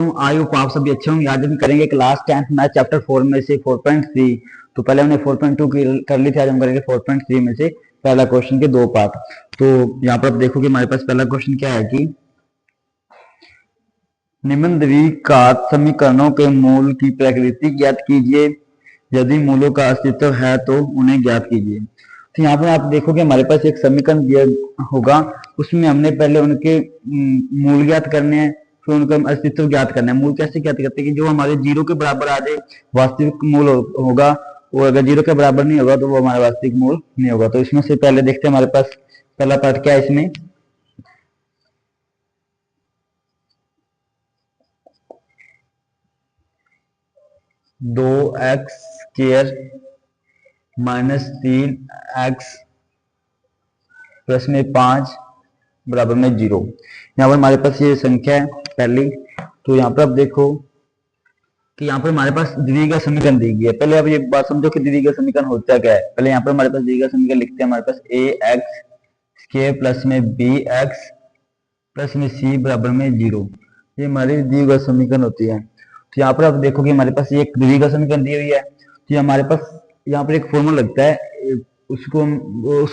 I hope आप सभी अच्छे होंगे। आज हम करेंगे क्लास 10th मैथ चैप्टर 4 में से 4.3। तो पहले हमने 4.2 कर ली थी, आज हम करेंगे 4.3 में से पहला क्वेश्चन के दो पार्ट। तो यहाँ पर आप देखो कि हमारे पास पहला क्वेश्चन क्या है कि निम्न द्विघात समीकरणों के मूल की प्रकृति ज्ञात कीजिए, यदि मूलों का अस्तित्व है तो उन्हें ज्ञात कीजिए। तो यहाँ पर आप देखोगे हमारे पास एक समीकरण दिया होगा, उसमें हमने पहले उनके मूल ज्ञात करने हैं, फिर उनका अस्तित्व ज्ञात करना है। मूल कैसे ज्ञात करते हैं कि जो हमारे जीरो के बराबर आ जाए वास्तविक मूल होगा, और अगर जीरो के बराबर नहीं होगा तो वो हमारा वास्तविक मूल नहीं होगा। तो इसमें से पहले देखते हैं हमारे पास पहला पार्ट क्या है। इसमें दो x square minus 3x plus में 5 बराबर में 0। यहाँ पर हमारे पास ये संख्या है पहली। तो यहाँ पर आप देखो कि यहाँ पर हमारे पास द्विघात समीकरण दी गई है। पहले आप ये बात समझो कि द्विघात समीकरण होता क्या है। पहले यहाँ पर हमारे पास द्विघात समीकरण लिखते हैं, हमारे पास ax स्क्वायर प्लस में bx प्लस में c बराबर में 0। ये हमारी द्विघात समीकरण होती है। तो यहाँ पर आप देखो कि हमारे पास एक द्विघात समीकरण दी हुई है, तो हमारे पास यहाँ पर एक फॉर्मूला लगता है, उसको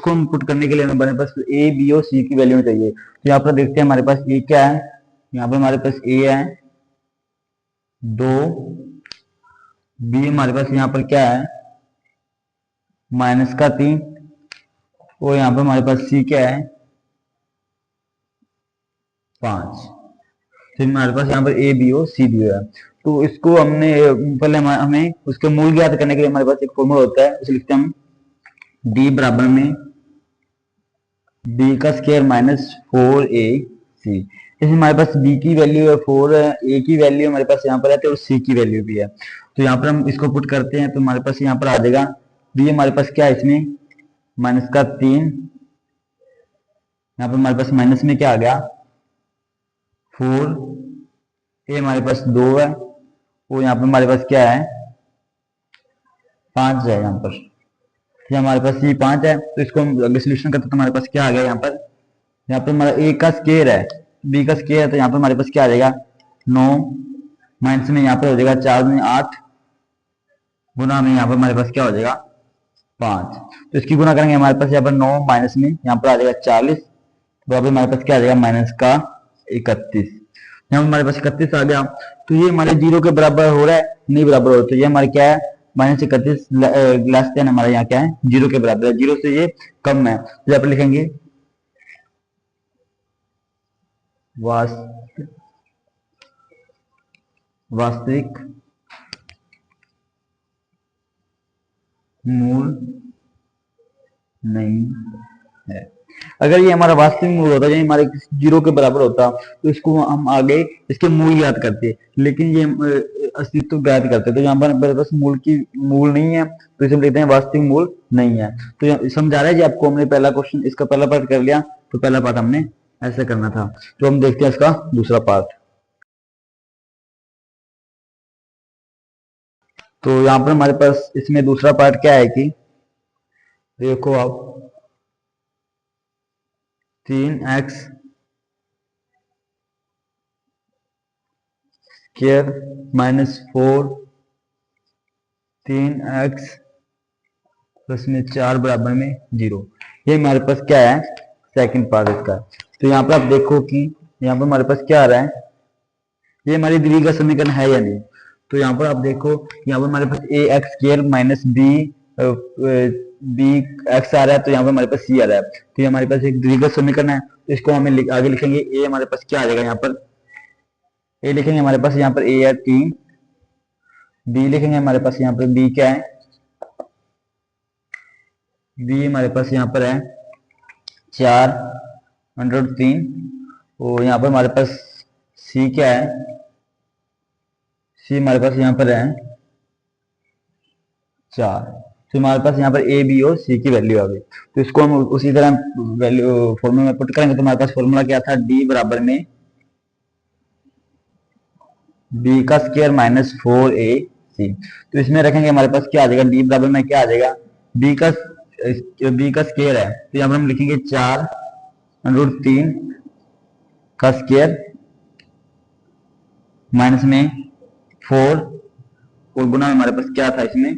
हम पुट करने के लिए हमारे पास a b और c की वैल्यू चाहिए। तो यहाँ पर देखते हैं हमारे पास a क्या है। यहाँ पर हमारे पास a है 2, b हमारे पास यहाँ पर क्या है -3, और यहाँ पर हमारे पास c क्या है 5। तो हमारे पास यहाँ पर a b और c दी है। तो इसको हमने पहले हमें उसके मूल ज्ञात करने के लिए हमारे पास एक फॉर्मूला होता है, उसे लिखते हैं हम d बराबर में b का स्क्वायर माइनस 4ac। इसमें हमारे पास b की वैल्यू है 4 है, a की वैल्यू हमारे पास यहाँ पर है, और c की वैल्यू भी है। तो यहाँ पर हम इसको पुट करते हैं तो हमारे पास यहाँ पर आ जाएगा b हमारे पास क्या है इसमें -3, यहाँ पर हमारे पास माइनस में क्या आ गया 4, a हमारे पास 2 है, और यहाँ पर हमारे पास क्या है 5 है। यहाँ पर ये हमारे पास c 5 है। तो इसको हम अगर सोल्यूशन करते हैं तो हमारे पास क्या आ गया, यहाँ पर हमारा a का स्क्वायर है, b का स्क्वायर है, तो यहाँ पर हमारे पास क्या आ जाएगा 9, माइनस में यहाँ पर हो जाएगा 4 में 8, गुना में यहाँ पर हमारे पास क्या हो जाएगा 5। तो इसकी गुना करेंगे हमारे पास यहाँ पर 9 माइनस में यहाँ पर आ जाएगा 40, बराबर हमारे पास क्या आ जाएगा माइनस का 31। यहाँ पर हमारे पास 31 आ गया। तो ये हमारे जीरो के बराबर हो रहा है, नहीं बराबर हो रहा, तो ये हमारे क्या है -31 लेस देन हमारा यहाँ क्या है जीरो के बराबर है, जीरो से ये कम है। तो यहाँ पर लिखेंगे वास्तविक मूल नहीं है। अगर ये हमारा वास्तविक मूल होता, यानी हमारे जीरो के बराबर होता, तो इसको हम आगे इसके मूल याद करते, लेकिन ये अस्तित्व ज्ञात करते। तो यहाँ पर हमारे पास मूल नहीं है, तो इसे हम लिखते हैं वास्तविक मूल नहीं है। तो समझा रहा है जी आपको, हमने पहला क्वेश्चन इसका पहला पार्ट कर लिया, तो पहला पार्ट हमने ऐसे करना था। तो हम देखते हैं इसका दूसरा पार्ट। तो यहाँ पर हमारे पास इसमें दूसरा पार्ट क्या है कि देखो आप 3x स्क्वायर -4 3x प्लस में 4 बराबर में 0। ये हमारे पास क्या है सेकंड पार्ट इसका। तो यहाँ पर आप देखो कि यहाँ पर हमारे पास क्या आ रहा है, ये हमारी द्विघात समीकरण है या नहीं। तो यहाँ पर आप देखो यहाँ पर हमारे पास ax square minus b x आ रहा है, तो यहाँ पर हमारे पास c आ रहा है। तो ये हमारे पास एक द्विघात समीकरण है, तो इसको हमें आगे लिखेंगे a हमारे पास क्या आ जाएगा, यहाँ पर a लिखेंगे हमारे पास यहाँ पर a है 3, b लिखेंगे हमारे पास यहाँ पर b क्या है b हमारे पास यहाँ पर है 4√3, और यहाँ पर हमारे पास c क्या है c हमारे पास यहाँ पर है 4। तो हमारे पास यहाँ पर a b और c की वैल्यू आ गई। तो इसको हम उसी तरह वैल्यू फॉर्मूला में पुट करेंगे। तो हमारे पास फॉर्मूला क्या था, d बराबर में b का स्क्वायर -4ac। तो इसमें रखेंगे हमारे पास क्या आ जाएगा, d बराबर में क्या आ जाएगा b का स्क्वायर है, तो यहाँ पर हम लिखेंगे 4√3 का स्क्वायर माइनस में 4 और गुना में हमारे पास क्या था इसमें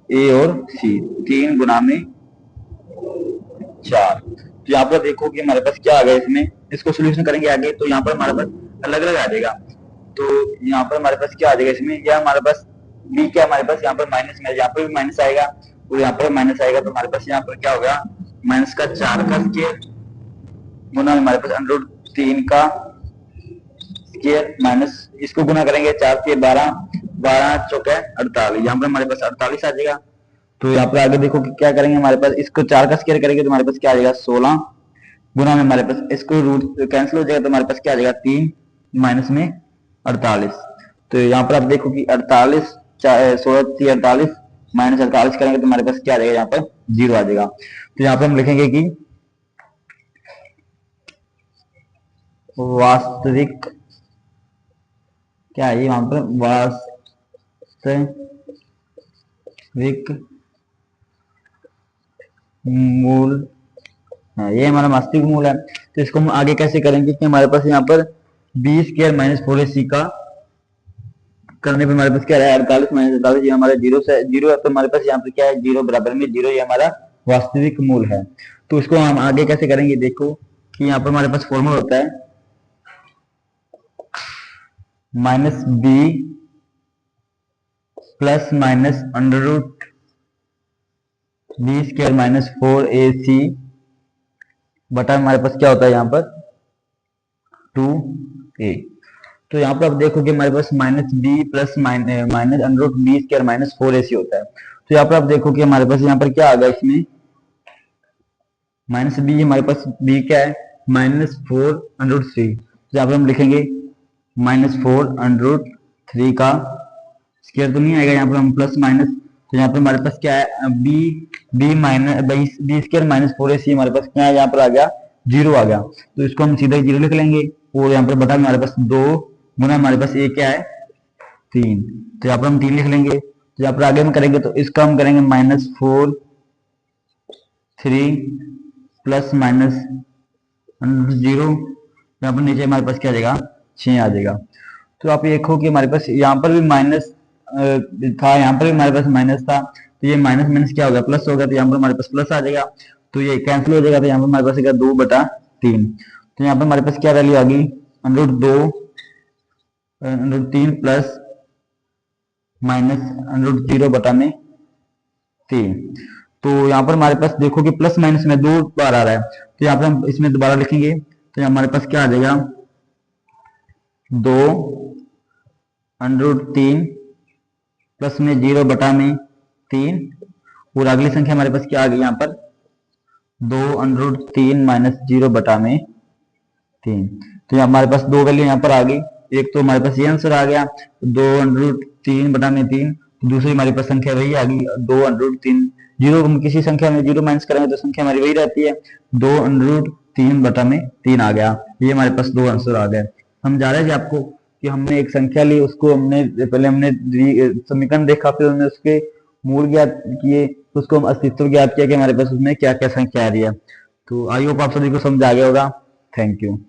ए और सी, 3 गुना में 4। तो यहाँ पर देखो कि हमारे पास क्या आ गया इसमें, इसको सोल्यूशन करेंगे आगे तो यहाँ पर हमारे पास अलग अलग आ जाएगा। तो यहाँ पर हमारे पास क्या आ जाएगा इसमें, या हमारे पास बी क्या हमारे पास यहाँ पर माइनस में, यहाँ पर भी माइनस आएगा और यहाँ पर माइनस आएगा। तो हमारे पास यहाँ पर क्या होगा, माइनस का 4 का स्क्वायर गुना हमारे पास √3 का स्क्वायर माइनस इसको गुना करेंगे 4 से 12, 12 चौके 48, यहाँ पर हमारे पास 48 आ जाएगा। तो यहाँ पर आगे देखो कि क्या करेंगे, हमारे पास इसको 4 का स्क्वायर करेंगे तो हमारे पास क्या आ जाएगा 16 गुना में हमारे पास इसको रूट कैंसिल हो जाएगा तो हमारे पास क्या आ जाएगा 3 माइनस में 48। तो यहाँ पर आप देखो कि 48 16 48 माइनस 48 करेंगे तो हमारे पास क्या आ जाएगा, यहाँ पर 0 आ जाएगा। तो यहाँ पर हम लिखेंगे कि वास्तविक क्या है, वहां पर वास्तविक मूल है, ये हमारा वास्तविक मूल है। तो इसको हम आगे कैसे करेंगे कि हमारे पास यहाँ पर बी स्क्वायर माइनस 4ac का करने पे हमारे पास क्या है 48 माइनस 48, ये हमारा 0 से 0 है तो हमारे पास यहाँ पर क्या है 0 बराबर में 0, ये हमारा वास्तविक मूल है। तो इसको हम आगे कैसे करेंगे, देखो कि यहाँ पर हमारे पास फॉर्मूला होता है minus b plus minus √b square minus 4ac बटा हमारे पास क्या होता है यहाँ पर 2a। तो यहाँ पर आप देखो कि हमारे पास minus b plus minus √b square minus 4ac होता है। तो यहाँ पर आप देखो कि हमारे पास यहाँ पर क्या आ गया इसमें माइनस बी, हमारे पास b क्या है माइनस 4√3। तो यहाँ पर हम लिखेंगे माइनस 4√3 का स्क्वायर तो नहीं आएगा, यहाँ पर हम प्लस माइनस, तो यहाँ पर हमारे पास क्या है b minus b square minus 4ac हमारे पास क्या है, यहाँ पर आ गया 0 आ गया। तो इसको हम सीधा 0 लिख लेंगे और यहाँ पर बटा हमारे पास 2 गुना हमारे पास a क्या है 3, तो यहाँ पर हम 3 लिख लेंगे। तो यहाँ पर आगे हम करेंगे तो इसका हम करेंगे माइनस 4 3 प्लस माइनस 0, यहाँ पर नीचे हमारे पास क्या आ जाएगा 6 आ जाएगा। तो आप देखो कि हमारे पास यहाँ पर भी माइनस था, यहाँ पर भी हमारे पास माइनस था, तो ये माइनस माइनस क्या होगा प्लस होगा, तो यहाँ पर हमारे पास प्लस आ जाएगा। तो ये कैंसिल हो जाएगा तो यहाँ पर हमारे पास 2/3। तो यहाँ पर हमारे पास क्या वैल्यू आ गई √3 प्लस माइनस √0/3। तो यहाँ पर हमारे पास देखो कि प्लस माइनस में 2 बार आ रहा है, तो यहाँ पर हम इसमें दोबारा लिखेंगे तो हमारे पास क्या आ जाएगा 2√3 प्लस में 0/3 और अगली संख्या हमारे पास क्या आ गई यहाँ पर 2√3 माइनस 0/3। तो यहाँ हमारे पास दो वैल्यू यहाँ पर आ गई, एक तो हमारे पास ये आंसर आ गया 2√3/3, दूसरी हमारे पास संख्या वही आ गई 2√3। जीरो हम किसी संख्या में 0 माइनस करेंगे तो संख्या हमारी वही रहती है, 2√3/3 आ गया। ये हमारे पास 2 आंसर आ गए। हम जा रहे थे आपको कि हमने एक संख्या ली, उसको हमने पहले हमने समीकरण देखा, फिर हमने उसके मूल ज्ञात किए, उसको हम अस्तित्व ज्ञात किया कि हमारे पास उसमें क्या क्या संख्या आ रही है। तो आई होप आप सभी को समझ आ गया होगा। Thank you.